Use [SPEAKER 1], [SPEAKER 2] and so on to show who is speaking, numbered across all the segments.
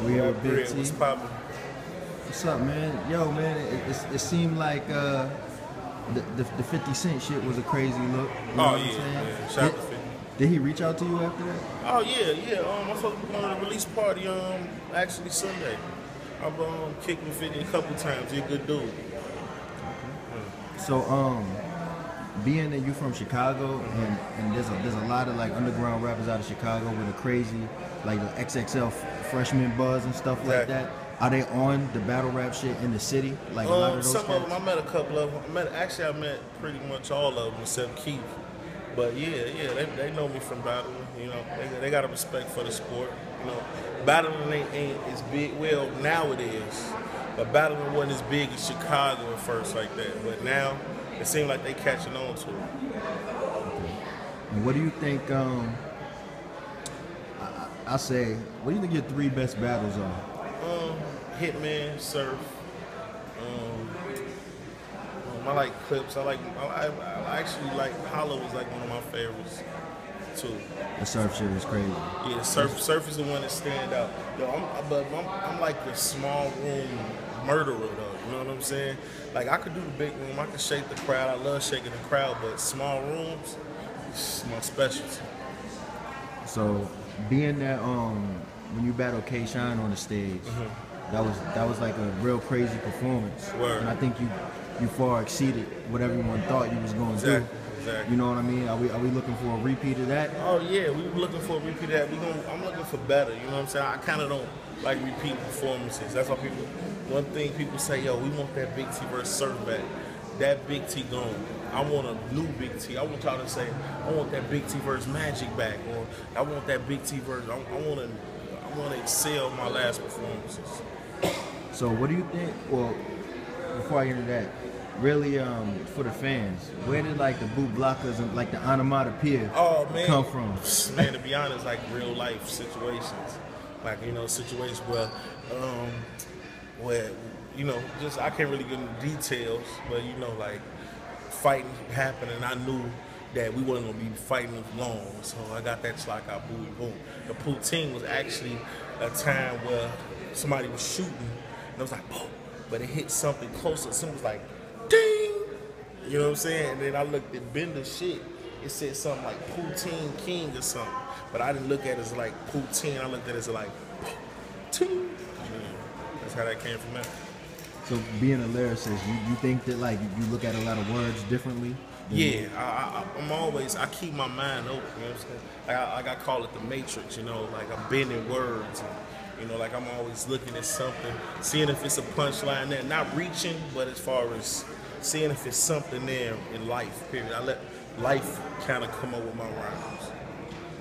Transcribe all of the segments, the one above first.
[SPEAKER 1] We here with Big T.
[SPEAKER 2] What's poppin'?
[SPEAKER 1] What's up, man? Yo, man, it seemed like the 50 Cent shit was a crazy look. You know
[SPEAKER 2] Oh
[SPEAKER 1] what I'm
[SPEAKER 2] yeah,
[SPEAKER 1] saying?
[SPEAKER 2] man. Shout out to 50.
[SPEAKER 1] Did he reach out to you after that?
[SPEAKER 2] Oh yeah. I'm supposed to be going to the release party. Actually Sunday. I've kicked with 50 a couple times. He's a good dude.
[SPEAKER 1] So being that you from Chicago and there's a lot of like underground rappers out of Chicago with a crazy like the XXL freshman buzz and stuff like that. Are they on the battle rap shit in the city? Like a lot of those
[SPEAKER 2] Some
[SPEAKER 1] cats?
[SPEAKER 2] of them. I met a couple of them. I met pretty much all of them except Keith. But yeah, they know me from battling. You know, they got a respect for the sport. You know, battling ain't as big. Well, now it is. But battling wasn't as big as Chicago at first like that. But now it seems like they catching on to it.
[SPEAKER 1] And what do you think? I say, what do you think your three best battles are?
[SPEAKER 2] Hitman, Surf. I like Clips. I actually like Hollow was like one of my favorites too.
[SPEAKER 1] The Surf shit is crazy.
[SPEAKER 2] Yeah, Surf is the one that stand out. Yo, I'm like the small room murderer though. You know what I'm saying? Like I could do the big room. I could shake the crowd. I love shaking the crowd, but small rooms, it's my specialty.
[SPEAKER 1] So being that when you battled K Shine on the stage, that was like a real crazy performance.
[SPEAKER 2] Word.
[SPEAKER 1] And I think you far exceeded what everyone thought you was going to do.
[SPEAKER 2] Exactly.
[SPEAKER 1] You know what I mean? Are we looking for a repeat of that?
[SPEAKER 2] Oh yeah, we were looking for a repeat of that. I'm looking for better. You know what I'm saying? I kind of don't like repeat performances. That's why one thing people say, yo, we want that Big T versus Surf back. That Big T gone. I want a new Big T. I want y'all to say, I want that Big T versus Magic back, or I want that Big T versus. I want to excel my last performances.
[SPEAKER 1] So what do you think? Well, before I get into that, really for the fans, where did like the boot blockers and like the onomatopoeia come from?
[SPEAKER 2] Man, to be honest, like real life situations, like situations where just I can't really get into details, but like fighting happened, and I knew that we wasn't gonna be fighting long, so I got that like our booty boom. The poutine was actually a time where somebody was shooting, and it was like boom, but it hit something closer. Something was like ding, you know what I'm saying? And then I looked at Bender's shit. It said something like Poutine King or something, but I didn't look at it as like poutine. I looked at it as like poutine. That's how that came from that.
[SPEAKER 1] So being a lyricist, you think that like you look at a lot of words differently?
[SPEAKER 2] Yeah, I keep my mind open, you know what I'm saying? Like I call it the matrix, like I'm bending words. And, like I'm always looking at something, seeing if it's a punchline there. Not reaching, but as far as seeing if it's something there in life, period. I let life kind of come up with my rhymes.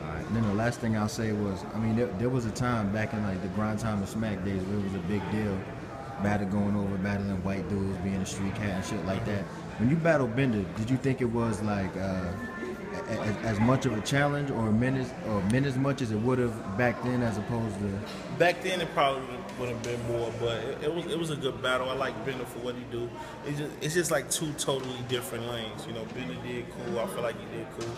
[SPEAKER 1] All right, and then the last thing I'll say was, I mean, there was a time back in like the grind time and smack days where it was a big deal. Battling white dudes, being a street cat and shit like that. When you battled Bender, did you think it was like as much of a challenge or meant as much as it would have back then as opposed to?
[SPEAKER 2] Back then it probably would have been more, but it was a good battle. I like Bender for what he do. It's just like two totally different lanes. Bender did cool. I feel like he did cool.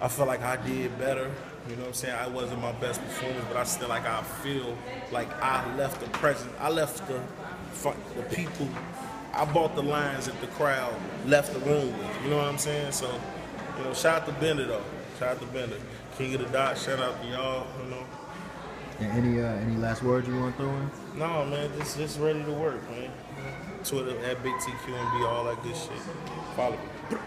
[SPEAKER 2] I feel like I did better. You know what I'm saying? I wasn't my best performance, but I feel like I left the presence. I left the people. I bought the lines that the crowd left the room with. You know what I'm saying? So, shout out to Bender though. Shout out to Bender. King of the Dot. Shout out to y'all.
[SPEAKER 1] And any last words you want to throw in?
[SPEAKER 2] No, man. Just ready to work, man. Twitter at Big TQMB, all that good shit. Follow me.